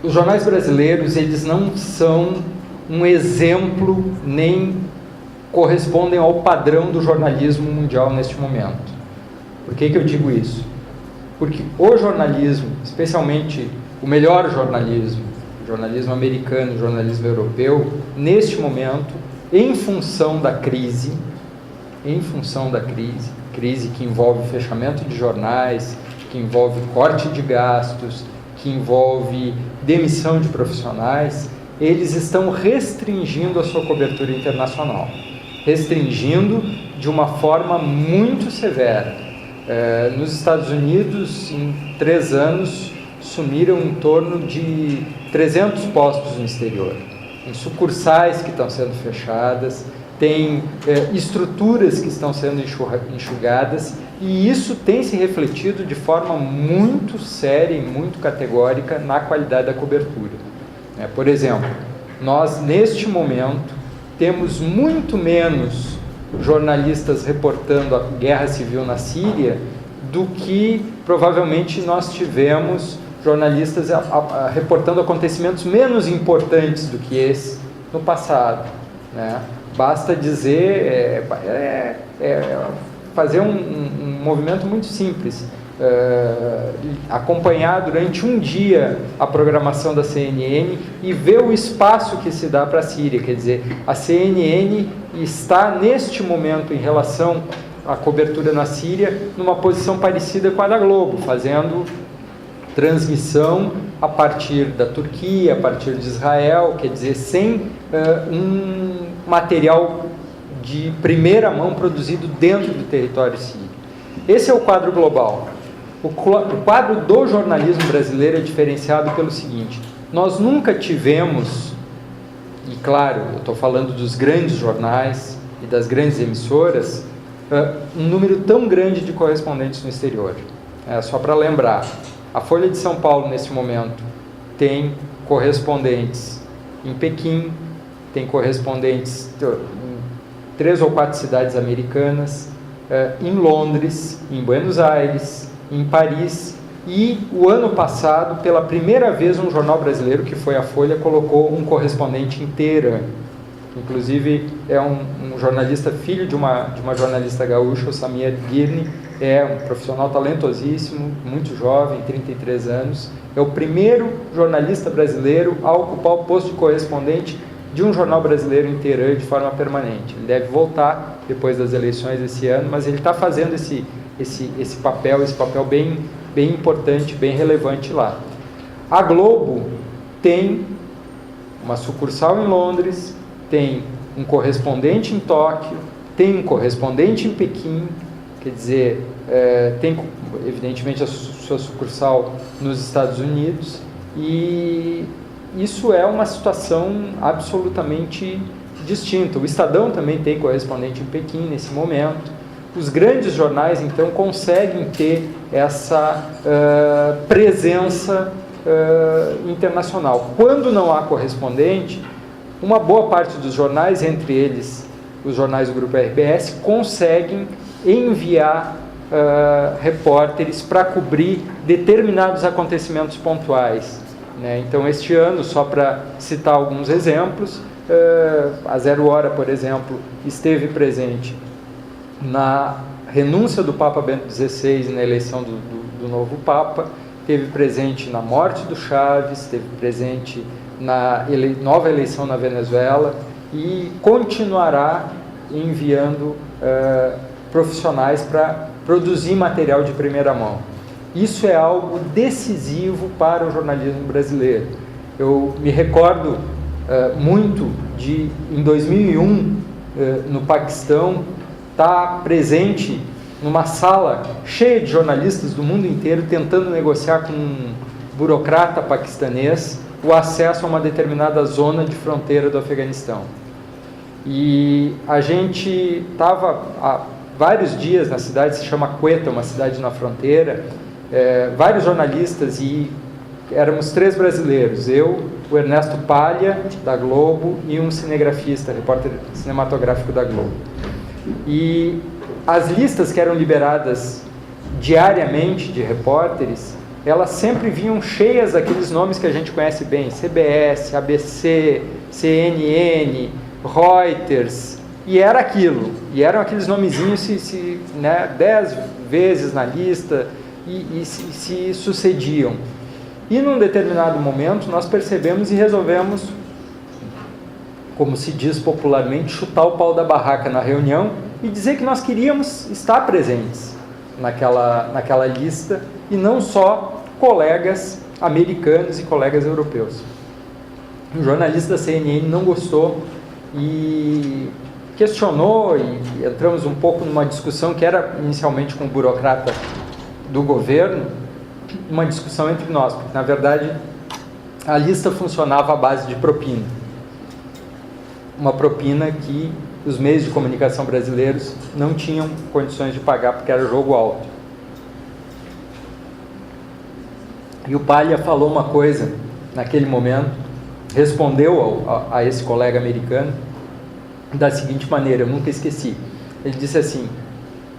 os jornais brasileiros, eles não são um exemplo, nem correspondem ao padrão do jornalismo mundial neste momento. Por que eu digo isso? Porque o jornalismo, especialmente o melhor jornalismo, o jornalismo americano, o jornalismo europeu, neste momento, em função da crise, crise que envolve fechamento de jornais, que envolve corte de gastos, que envolve demissão de profissionais, eles estão restringindo a sua cobertura internacional, restringindo de uma forma muito severa. Nos Estados Unidos, em 3 anos, sumiram em torno de 300 postos no exterior. Tem sucursais que estão sendo fechadas, tem estruturas que estão sendo enxugadas, e isso tem se refletido de forma muito séria e muito categórica na qualidade da cobertura. Por exemplo, nós neste momento temos muito menos jornalistas reportando a guerra civil na Síria do que provavelmente nós tivemos jornalistas reportando acontecimentos menos importantes do que esse no passado, né? Basta dizer, fazer um movimento muito simples, acompanhar durante um dia a programação da CNN e ver o espaço que se dá para a Síria. Quer dizer, a CNN está neste momento, em relação à cobertura na Síria, numa posição parecida com a da Globo, fazendo transmissão a partir da Turquia, a partir de Israel, quer dizer, sem um material de primeira mão produzido dentro do território sírio. Esse é o quadro global. O quadro do jornalismo brasileiro é diferenciado pelo seguinte: nós nunca tivemos, e claro, eu estou falando dos grandes jornais e das grandes emissoras, um número tão grande de correspondentes no exterior. Só para lembrar, a Folha de São Paulo, nesse momento, tem correspondentes em Pequim, tem correspondentes em 3 ou 4 cidades americanas, em Londres, em Buenos Aires, em Paris, e o ano passado, pela primeira vez, um jornal brasileiro, que foi a Folha, colocou um correspondente em Teherã. Inclusive, é um jornalista, filho de uma jornalista gaúcha, o Samir Girni, é um profissional talentosíssimo, muito jovem, 33 anos, é o primeiro jornalista brasileiro a ocupar o posto de correspondente de um jornal brasileiro em Teherã de forma permanente. Ele deve voltar depois das eleições desse ano, mas ele está fazendo esse papel bem importante, bem relevante lá. A Globo tem uma sucursal em Londres, tem um correspondente em Tóquio, tem um correspondente em Pequim, quer dizer, tem evidentemente a sua sucursal nos Estados Unidos, e isso é uma situação absolutamente distinta. O Estadão também tem correspondente em Pequim nesse momento. Os grandes jornais, então, conseguem ter essa presença internacional. Quando não há correspondente, uma boa parte dos jornais, entre eles os jornais do Grupo RBS, conseguem enviar repórteres para cobrir determinados acontecimentos pontuais, né? Então, este ano, só para citar alguns exemplos, a Zero Hora, por exemplo, esteve presente na renúncia do Papa Bento XVI e na eleição do novo Papa, esteve presente na morte do Chaves, esteve presente na nova eleição na Venezuela e continuará enviando profissionais para produzir material de primeira mão. Isso é algo decisivo para o jornalismo brasileiro. Eu me recordo muito de, em 2001, no Paquistão, estar presente numa sala cheia de jornalistas do mundo inteiro tentando negociar com um burocrata paquistanês o acesso a uma determinada zona de fronteira do Afeganistão. E a gente estava há vários dias na cidade, se chama Quetta, uma cidade na fronteira, vários jornalistas, e éramos 3 brasileiros, eu, o Ernesto Palha, da Globo, e um cinegrafista, repórter cinematográfico da Globo. E as listas que eram liberadas diariamente de repórteres elas sempre vinham cheias daqueles nomes que a gente conhece bem, CBS, ABC, CNN, Reuters, e era aquilo, e eram aqueles nomezinhos 10 vezes na lista e se sucediam. E num determinado momento nós percebemos e resolvemos, como se diz popularmente, chutar o pau da barraca na reunião e dizer que nós queríamos estar presentes naquela lista e não só colegas americanos e colegas europeus. Um jornalista da CNN não gostou e questionou, e entramos um pouco numa discussão que era inicialmente com o burocrata do governo, uma discussão entre nós, porque na verdade a lista funcionava à base de propina. Uma propina que os meios de comunicação brasileiros não tinham condições de pagar porque era jogo alto. E o Palha falou uma coisa naquele momento, respondeu a esse colega americano da seguinte maneira, eu nunca esqueci. Ele disse assim: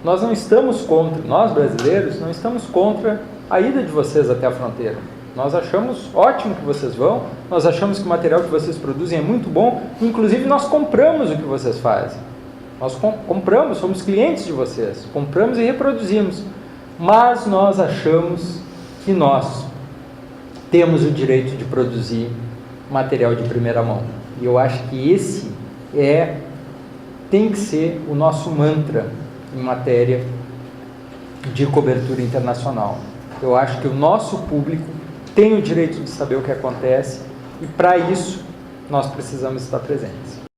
nós não estamos contra, nós brasileiros não estamos contra a ida de vocês até a fronteira. Nós achamos ótimo que vocês vão, nós achamos que o material que vocês produzem é muito bom, inclusive nós compramos o que vocês fazem. Nós compramos, somos clientes de vocês, compramos e reproduzimos. Mas nós achamos que nós temos o direito de produzir material de primeira mão. E eu acho que esse tem que ser o nosso mantra em matéria de cobertura internacional. Eu acho que o nosso público tem o direito de saber o que acontece e, para isso, nós precisamos estar presentes.